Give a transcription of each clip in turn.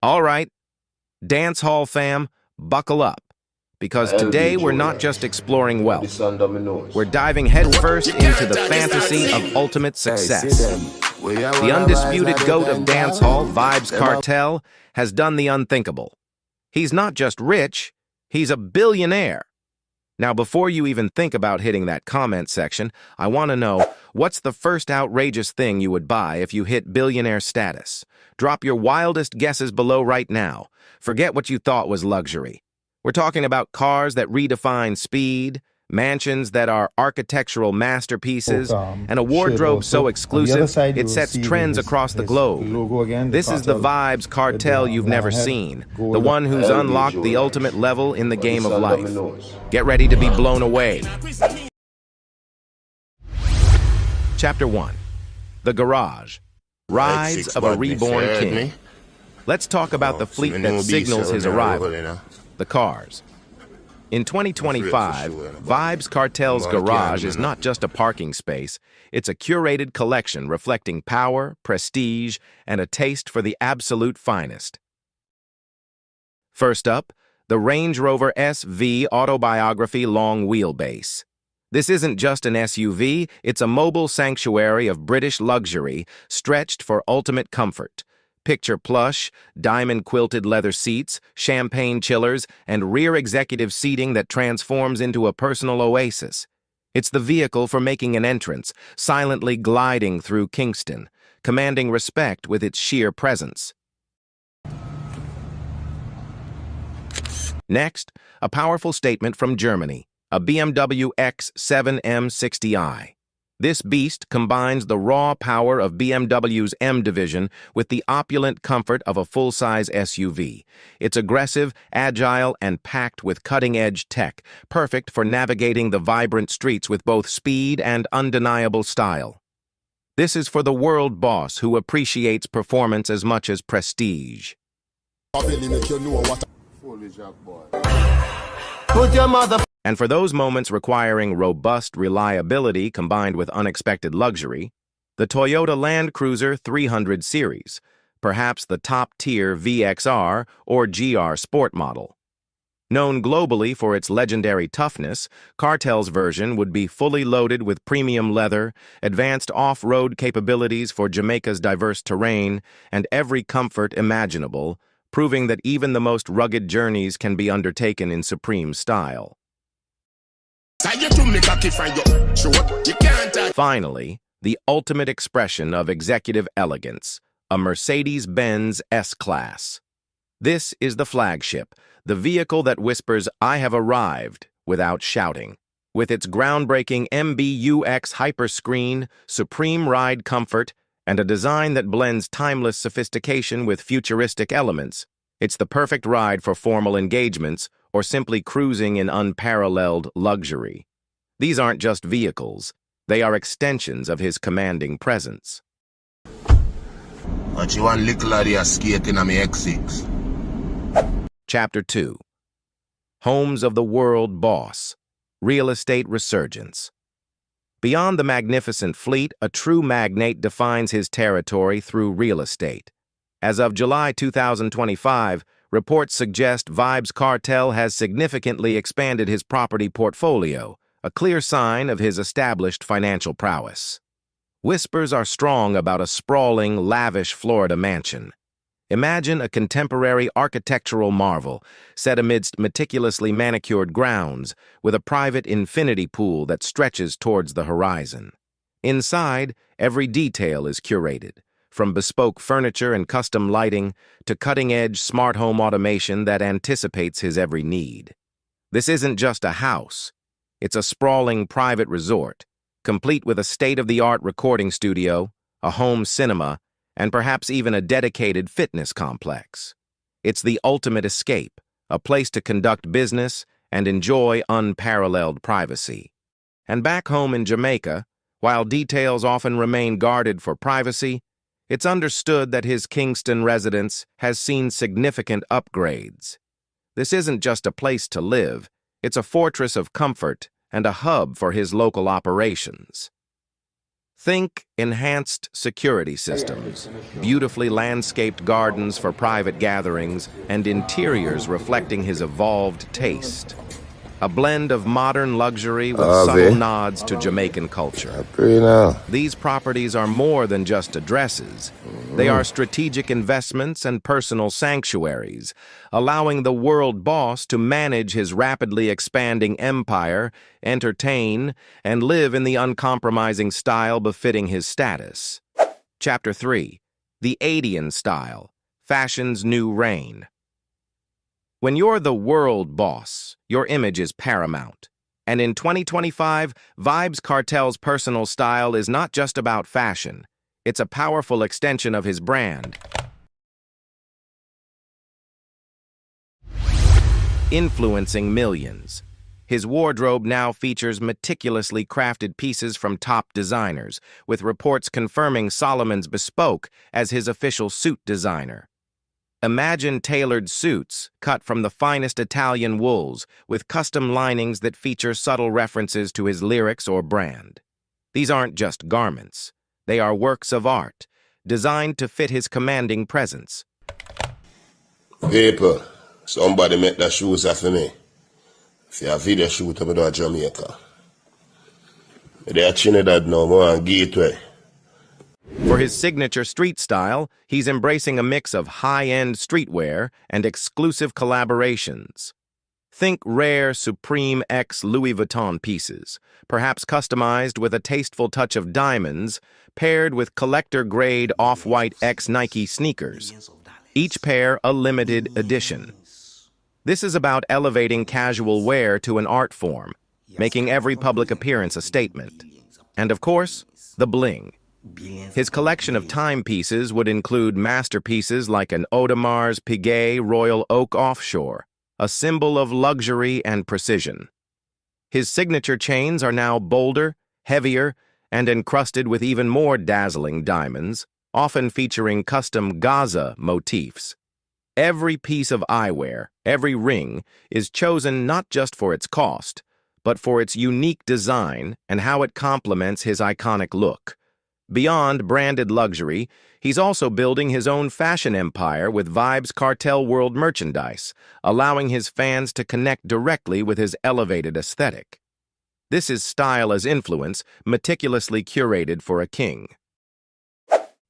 All right, dance hall fam, buckle up, because today we're not just exploring wealth. We're diving headfirst into the fantasy of ultimate success. The undisputed GOAT of dancehall, Vybz Kartel, has done the unthinkable. He's not just rich, he's a billionaire. Now, before you even think about hitting that comment section, I want to know, what's the first outrageous thing you would buy if you hit billionaire status? Drop your wildest guesses below right now. Forget what you thought was luxury. We're talking about cars that redefine speed, mansions that are architectural masterpieces, and a wardrobe so exclusive it sets trends across the globe. This is the Vybz Kartel you've never seen, the one who's unlocked the ultimate level in the game of life. Get ready to be blown away. Chapter 1. The Garage. Rise of a Reborn King. Let's talk about the fleet that signals his arrival, the cars. In 2025, Vybz Kartel's garage is not just a parking space, it's a curated collection reflecting power, prestige, and a taste for the absolute finest. First up, the Range Rover SV Autobiography Long Wheelbase. This isn't just an SUV, it's a mobile sanctuary of British luxury stretched for ultimate comfort. Picture plush, diamond-quilted leather seats, champagne chillers, and rear executive seating that transforms into a personal oasis. It's the vehicle for making an entrance, silently gliding through Kingston, commanding respect with its sheer presence. Next, a powerful statement from Germany, a BMW X7 M60i. This beast combines the raw power of BMW's M division with the opulent comfort of a full-size SUV. It's aggressive, agile, and packed with cutting-edge tech, perfect for navigating the vibrant streets with both speed and undeniable style. This is for the world boss who appreciates performance as much as prestige. And for those moments requiring robust reliability combined with unexpected luxury, the Toyota Land Cruiser 300 series, perhaps the top-tier VXR or GR sport model. Known globally for its legendary toughness, Kartel's version would be fully loaded with premium leather, advanced off-road capabilities for Jamaica's diverse terrain, and every comfort imaginable, proving that even the most rugged journeys can be undertaken in supreme style. Finally, the ultimate expression of executive elegance, a Mercedes-Benz S-Class. This is the flagship, the vehicle that whispers, "I have arrived," without shouting. With its groundbreaking MBUX hyperscreen, supreme ride comfort, and a design that blends timeless sophistication with futuristic elements, it's the perfect ride for formal engagements or simply cruising in unparalleled luxury. These aren't just vehicles, they are extensions of his commanding presence. But you want little of the skating on me X6. Chapter 2. Homes of the World Boss. Real Estate Resurgence. Beyond the magnificent fleet, a true magnate defines his territory through real estate. As of July 2025, reports suggest Vybz Kartel has significantly expanded his property portfolio, a clear sign of his established financial prowess. Whispers are strong about a sprawling, lavish Florida mansion. Imagine a contemporary architectural marvel set amidst meticulously manicured grounds with a private infinity pool that stretches towards the horizon. Inside, every detail is curated, from bespoke furniture and custom lighting to cutting-edge smart home automation that anticipates his every need. This isn't just a house, it's a sprawling private resort, complete with a state-of-the-art recording studio, a home cinema, and perhaps even a dedicated fitness complex. It's the ultimate escape, a place to conduct business and enjoy unparalleled privacy. And back home in Jamaica, while details often remain guarded for privacy, it's understood that his Kingston residence has seen significant upgrades. This isn't just a place to live, it's a fortress of comfort and a hub for his local operations. Think enhanced security systems, beautifully landscaped gardens for private gatherings, and interiors reflecting his evolved taste. A blend of modern luxury with subtle nods to Jamaican culture. These properties are more than just addresses. They are strategic investments and personal sanctuaries, allowing the world boss to manage his rapidly expanding empire, entertain, and live in the uncompromising style befitting his status. Chapter 3. The 80s style, fashion's new reign. When you're the world boss, your image is paramount. And in 2025, Vybz Kartel's personal style is not just about fashion. It's a powerful extension of his brand. Influencing millions. His wardrobe now features meticulously crafted pieces from top designers, with reports confirming Solomon's Bespoke as his official suit designer. Imagine tailored suits cut from the finest Italian wools with custom linings that feature subtle references to his lyrics or brand. These aren't just garments. They are works of art, designed to fit his commanding presence. People, somebody make the shoes for me. For a video shoot I'm doing Jamaica. They are Trinidad now, more on Gateway. For his signature street style, he's embracing a mix of high-end streetwear and exclusive collaborations. Think rare Supreme X Louis Vuitton pieces, perhaps customized with a tasteful touch of diamonds, paired with collector-grade Off-White X Nike sneakers, each pair a limited edition. This is about elevating casual wear to an art form, making every public appearance a statement. And of course, the bling. His collection of timepieces would include masterpieces like an Audemars Piguet Royal Oak Offshore, a symbol of luxury and precision. His signature chains are now bolder, heavier, and encrusted with even more dazzling diamonds, often featuring custom gaza motifs. Every piece of eyewear, every ring, is chosen not just for its cost, but for its unique design and how it complements his iconic look. Beyond branded luxury, he's also building his own fashion empire with Vybz Kartel World merchandise, allowing his fans to connect directly with his elevated aesthetic. This is style as influence, meticulously curated for a king.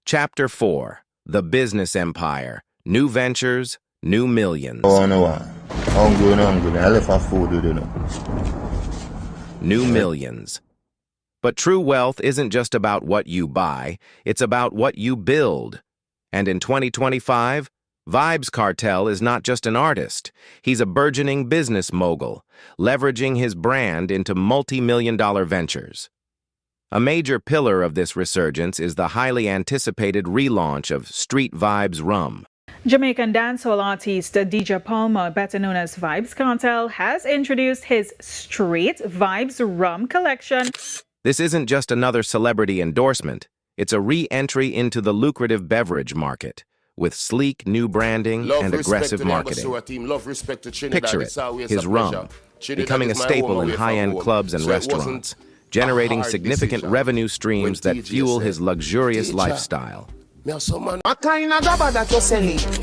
Chapter 4. The Business Empire. New Ventures, New Millions. New Millions. But true wealth isn't just about what you buy, it's about what you build. And in 2025, Vybz Kartel is not just an artist, he's a burgeoning business mogul, leveraging his brand into multi-million-dollar ventures. A major pillar of this resurgence is the highly anticipated relaunch of Street Vybz Rum. Jamaican dancehall artist DJ Palmer, better known as Vybz Kartel, has introduced his Street Vybz Rum collection. This isn't just another celebrity endorsement, it's a re-entry into the lucrative beverage market, with sleek new branding and aggressive marketing. Picture it, his rum, becoming a staple in high-end clubs and restaurants, generating significant revenue streams that fuel his luxurious lifestyle.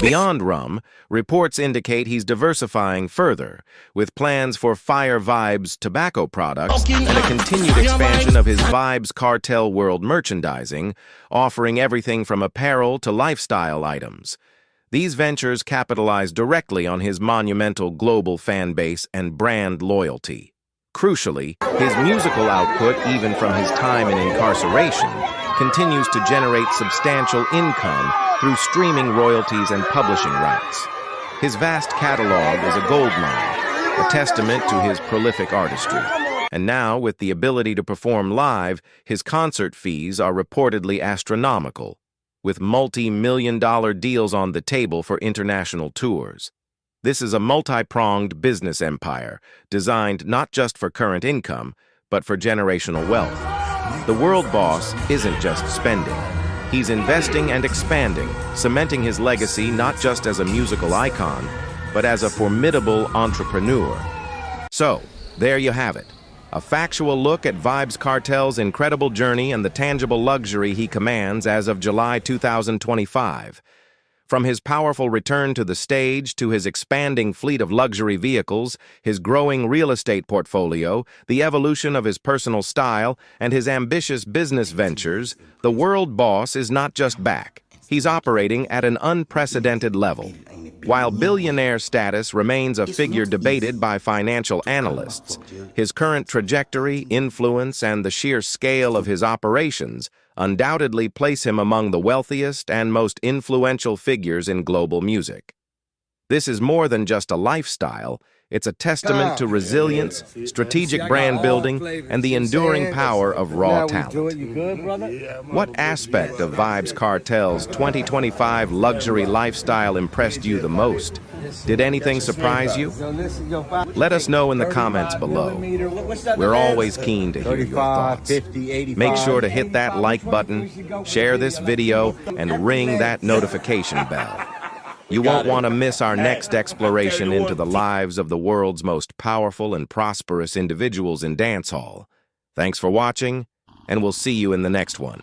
Beyond rum, reports indicate he's diversifying further, with plans for Fire Vybz tobacco products and a continued expansion of his Vybz Kartel World merchandising, offering everything from apparel to lifestyle items. These ventures capitalize directly on his monumental global fan base and brand loyalty. Crucially, his musical output, even from his time in incarceration, continues to generate substantial income through streaming royalties and publishing rights. His vast catalog is a goldmine, a testament to his prolific artistry. And now, with the ability to perform live, his concert fees are reportedly astronomical, with multi-million-dollar deals on the table for international tours. This is a multi-pronged business empire, designed not just for current income, but for generational wealth. The world boss isn't just spending. He's investing and expanding, cementing his legacy not just as a musical icon, but as a formidable entrepreneur. So, there you have it. A factual look at Vybz Kartel's incredible journey and the tangible luxury he commands as of July 2025. From his powerful return to the stage to his expanding fleet of luxury vehicles, his growing real estate portfolio, the evolution of his personal style, and his ambitious business ventures, the world boss is not just back. He's operating at an unprecedented level. While billionaire status remains a figure debated by financial analysts, his current trajectory, influence, and the sheer scale of his operations undoubtedly place him among the wealthiest and most influential figures in global music. This is more than just a lifestyle, it's a testament to resilience, strategic brand building, and the enduring power of raw talent. What aspect of Vybz Kartel's 2025 luxury lifestyle impressed you the most? Did anything surprise you? Let us know in the comments below. We're always keen to hear your thoughts. Make sure to hit that like button, share this video, and ring that notification bell. You won't want to miss our next exploration into the lives of the world's most powerful and prosperous individuals in dancehall. Thanks for watching, and we'll see you in the next one.